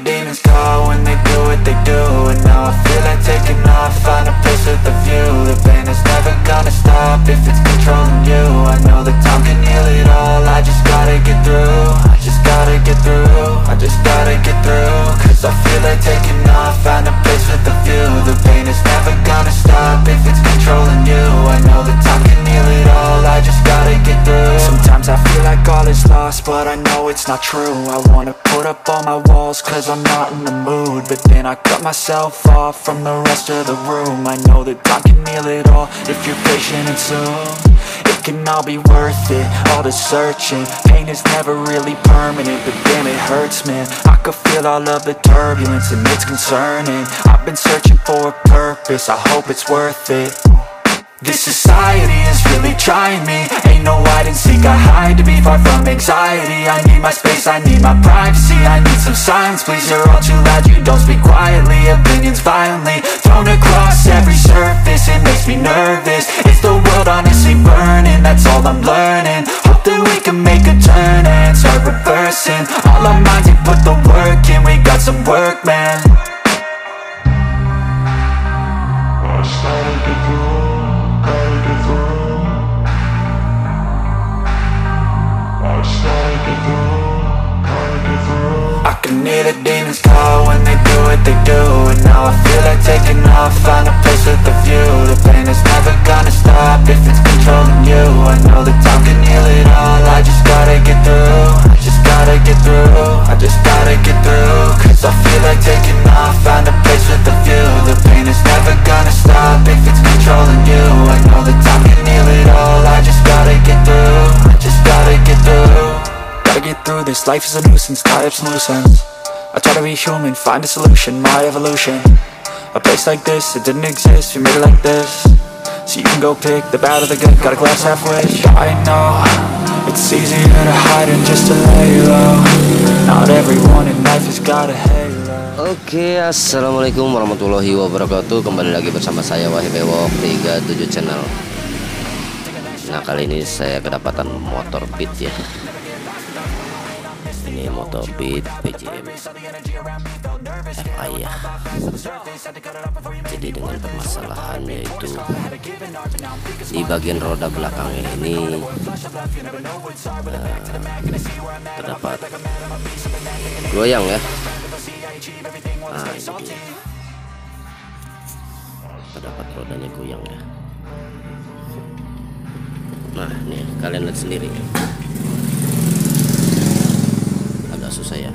demons call when they do what they do. And now I feel like taking off, find a place with a view. The pain is never gonna stop if it's controlling you. I know that time can heal it all, I just gotta get through. I just gotta get through, I just gotta get through. Cause I feel like taking off, find a place with a view. The pain is never gonna stop if it's controlling you. I know that time can heal it all, I just gotta get through. Sometimes I feel like all is lost, but I know it's not true. I wanna put up all my walls cause I'm not in the mood, but then I cut myself off from the rest of the room. I know that time can heal it all if you're patient and soon it can all be worth it, all the searching. Pain is never really permanent, but damn it hurts, man. I could feel all of the turbulence and it's concerning. I've been searching for a purpose, I hope it's worth it. This society is really trying me. Ain't no hide and seek, I hide to be far from anxiety. I need my space, I need my privacy. I need some silence, please, you're all too loud. You don't speak quietly, opinions violently thrown across every surface. It makes me nervous, is the world honestly burning? That's all I'm learning. Hope that we can make a turn and start reversing all our minds and put the work in. We got some work, man. I started to grow. I can hear the demons call when they do what they do. And now I feel like taking off, find a place with a view. The pain is never gonna stop if it's controlling you. I know that time can heal it all, I just gotta get through. I just gotta get through, I just gotta get through. Cause I feel like taking off, find a place with a view. The pain is never gonna stop if it's controlling you. I know that time can heal it all, I just gotta get through. I just gotta get through. Gotta get through this, life is a nuisance, tied up some loose ends. I try to be human, find a solution, my evolution. A place like this, it didn't exist, we made it like this. So you can go pick the bad or the good, got a glass halfway. I know, it's easier to hide than just to lay low. Not everyone in life has got a halo. Oke, assalamualaikum warahmatullahi wabarakatuh. Kembali lagi bersama saya Wahib Ewok 37 channel. Nah, kali ini saya kedapatan motor Beat ya. Ini motor Beat PJM FI ya. Jadi dengan permasalahan yaitu di bagian roda belakangnya ini terdapat goyang ya. Nah, ini dia. Terdapat rodanya goyang ya. Nah, nih kalian lihat sendiri. Agak susah ya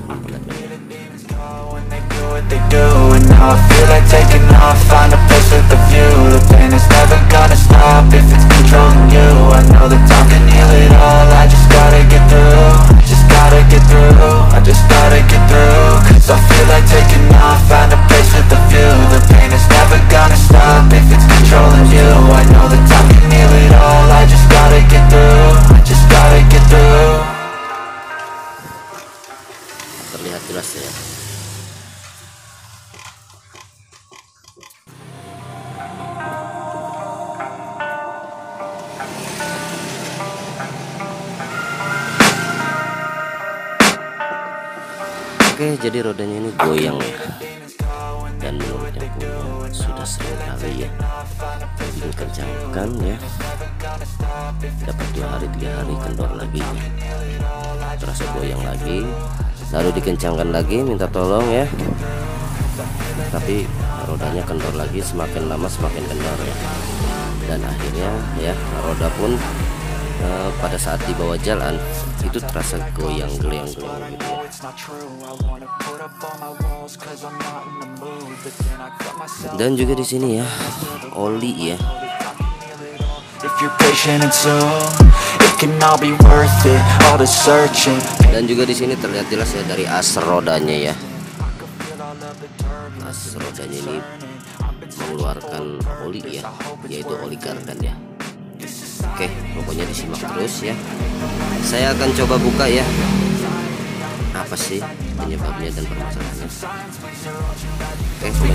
what they do. And now I feel like taking off, find a place with a view. The pain is never gonna stop if it's controlling you. I know that time can heal it all, I just gotta get through. I just gotta get through, I just gotta get through. Cause I feel like taking off, find a place with a view. The pain is never gonna stop if it's controlling you. I know that time can heal it all, I just gotta get through. I just gotta get through. terlihat jelas ya. Oke, jadi rodanya ini goyang ya, dan menurutnya pun sudah sering kali ya dikencangkan ya, dapat 2 hari 3 hari kendor lagi ya. Terasa goyang lagi, lalu dikencangkan lagi, minta tolong ya, tapi rodanya kendor lagi, semakin lama semakin kendor ya, dan akhirnya ya roda pun pada saat dibawa jalan itu terasa goyang-goyang gitu ya. Dan juga di sini ya oli ya. Dan juga di sini terlihat jelas ya dari as rodanya ya. As rodanya ini mengeluarkan oli ya, yaitu oli kardan ya. Oke, pokoknya disimak terus ya. Saya akan coba buka ya, apa sih penyebabnya dan permasalahannya.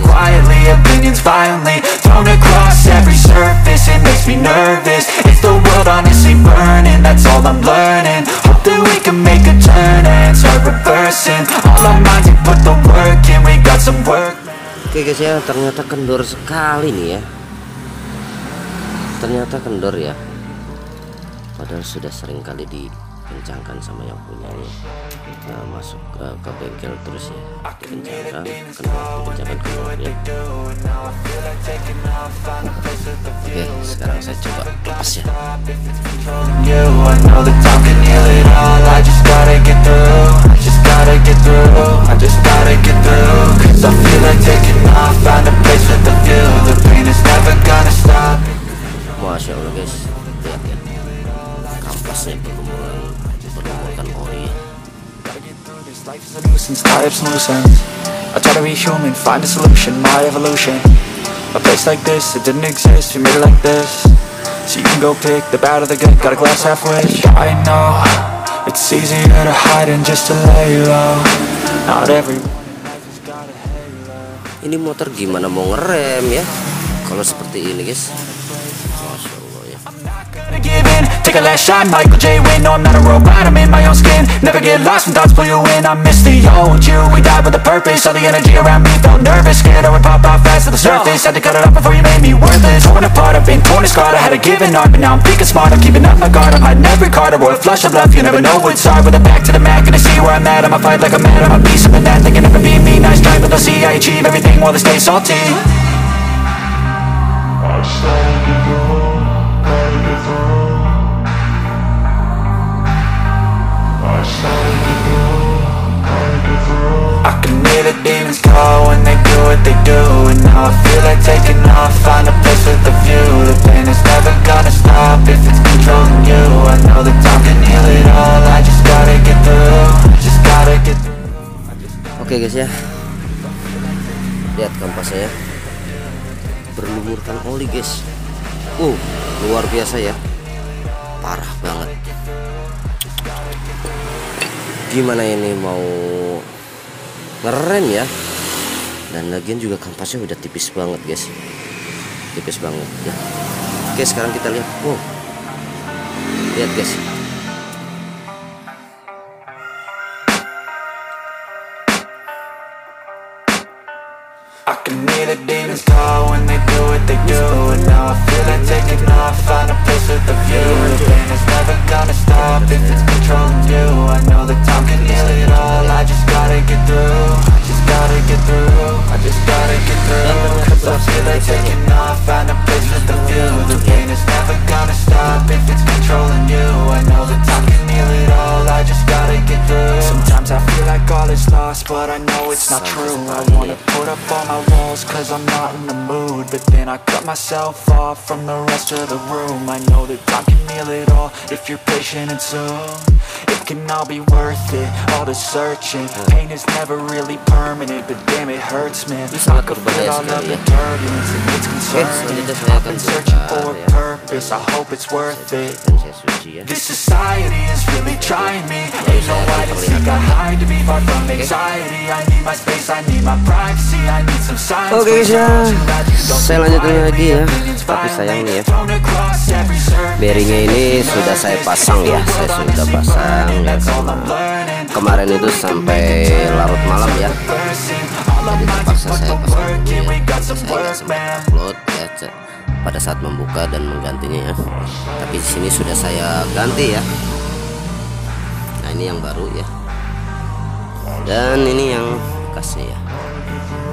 Quietly, opinions violently thrown across every surface. It makes me nervous. Is the world honestly burning? That's all I'm learning. hope that we can make a turn and start reversing all our minds and put the work in. We got some work. Oke guys ya, ternyata kendor sekali nih ya. Ternyata kendor ya. Padahal sudah sering kali dikencangkan sama yang punyanya. Nah, masuk ke bengkel terus ya, dikencangkan, dikencangkan kendornya. Oke, sekarang saya coba lepas ya. Masya Allah guys, lihat ya, kampasnya berlumurkan oli ya. I try to be human, find a solution, my evolution. A place like this, it didn't exist, we made it like this. So you can go pick the bad or the good, got a glass halfway. I know, it's easier to hide than just to lay low. Not everyone has got a halo. Ini motor gimana mau ngerem ya kalau seperti ini guys. Masya Allah ya. Give in, take a last shot, Michael J. Win. No, I'm not a robot, I'm in my own skin. Never get lost when thoughts pull you in. I miss the old you, we died with a purpose. All the energy around me felt nervous, scared I would pop out fast to the surface. Had to cut it off before you made me worthless. Torn apart, I've been torn and scarred. I had to give an art, but now I'm thinking smart. I'm keeping up my guard, I'm hiding every card. A royal flush of love, you never know what's hard. With a back to the mat, gonna see where I'm at. I'ma fight like I'm mad, I'ma be something that they can never be me. Nice try, but they'll see I achieve everything while they stay salty. I started to grow, gotta get through. I can hear the demons call when they do what they do. And now I feel like taking off, find a place with a view. The pain is never gonna stop if it's controlling you. I know that time can heal it all, I just gotta get through. Just gotta get through. Oke guys ya, lihat kampasnya ya, berlumurkan oli guys. Luar biasa ya, parah banget. Gimana ini mau ngerem ya, dan lagian juga kampasnya udah tipis banget guys, tipis banget ya. Oke, sekarang kita lihat. Lihat guys, I can hear the demons call when they do what they do. And now I feel like taking off, find a place with a view. The pain is never gonna stop if it's controlling you. I know that time can heal it all, I just gotta get through. I just gotta get through, I just gotta get through. Cause I feel like taking off, find a place with a view. The pain is never gonna stop if it's controlling you. I know that time can heal it all, I just gotta get through. Sometimes I feel like all is lost, but I know it's not true. I wanna put up all my walls cause I'm not in the mood, but then I cut myself off from the rest of the room. I know that time can heal it all if you're patient and soon it can all be worth it, all the searching. Pain is never really permanent, but damn it hurts man. I could feel all of the turbulence and it's concerning. I've been searching for a purpose, I hope it's worth it. This society is really trying me. Ain't no hide and seek, I hide to be far from anxiety. I need my space, I need my privacy, I need some silence. Oke guys ya, saya lanjutin lagi ya. Tapi sayang nih ya, bearingnya ini sudah saya pasang ya. Saya sudah pasang ya, karena kemarin itu sampai larut malam ya. Jadi terpaksa saya pasang dulu ya. Saya nggak sempat upload ya pada saat membuka dan menggantinya ya. Tapi di sini sudah saya ganti ya. Nah ini yang baru ya, dan ini yang bekasnya ya.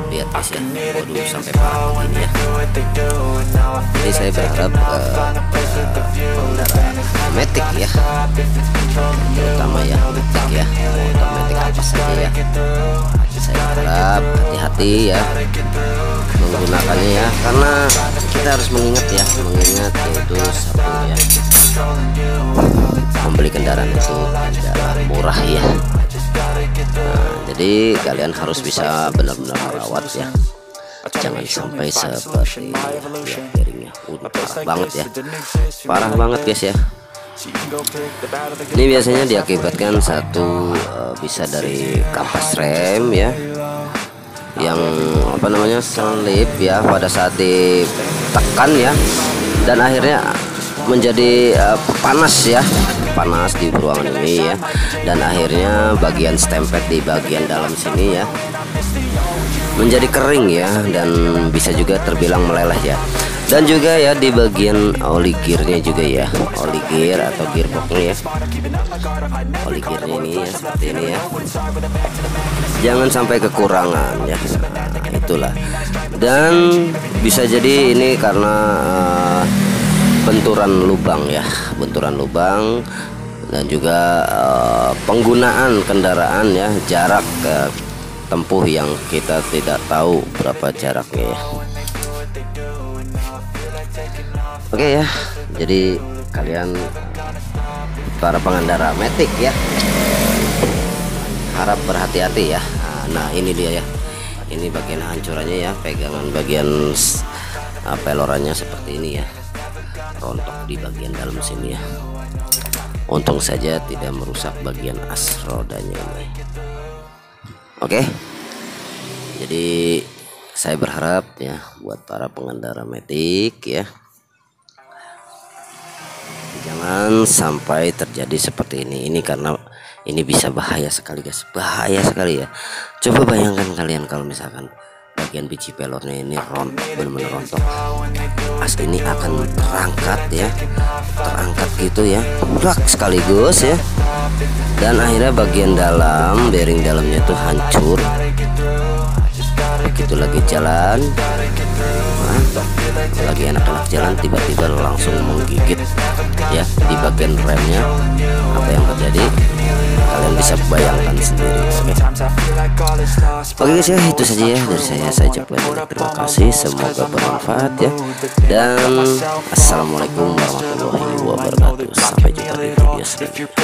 Lihat guys ya, waduh sampai parah begini ya. Jadi saya berharap pengendara Matic ya, terutama ya Matic ya, motor Matic apa saja ya, saya harap hati-hati ya menggunakannya ya, karena kita harus mengingat yaitu satu ya, membeli kendaraan itu tidak murah ya. Nah, jadi kalian harus bisa benar-benar merawat ya, jangan sampai seperti ya, bearingnya parah banget ya, parah banget guys ya. Ini biasanya diakibatkan satu bisa dari kampas rem ya, yang apa namanya selip ya pada saat ditekan ya, dan akhirnya menjadi panas ya. panas di ruangan ini ya, dan akhirnya bagian stempet di bagian dalam sini ya menjadi kering ya, dan bisa juga terbilang meleleh ya. Dan juga ya di bagian oli gearnya juga ya, oli gear atau gearboxnya ya, oli gearnya ini ya seperti ini ya, jangan sampai kekurangan ya. Nah, itulah. Dan bisa jadi ini karena benturan lubang ya, benturan lubang, dan juga penggunaan kendaraan ya, jarak tempuh yang kita tidak tahu berapa jaraknya ya. Oke ya, jadi kalian para pengendara Matic ya harap berhati-hati ya. Nah ini dia ya, ini bagian hancurannya ya, pegangan bagian pelorannya seperti ini ya, rontok di bagian dalam sini ya. Untung saja tidak merusak bagian as rodanya ini. Oke, jadi saya berharap ya buat para pengendara Matic ya, jangan sampai terjadi seperti ini. Ini karena ini bisa bahaya sekali guys, bahaya sekali ya. Coba bayangkan kalian kalau misalkan bagian biji pelornya ini rontok, benar-benar rontok, as ini akan terangkat ya, terangkat gitu ya, brak sekaligus ya, dan akhirnya bagian dalam, bearing dalamnya tuh hancur. Begitu lagi jalan, lagi enak-enak jalan, tiba-tiba langsung menggigit ya di bagian remnya. Apa yang terjadi kalian bisa bayangkan sendiri. Oke guys ya, itu saja ya dari saya ucapkan terima kasih, semoga bermanfaat ya, dan assalamualaikum warahmatullahi wabarakatuh. Sampai jumpa di video selanjutnya.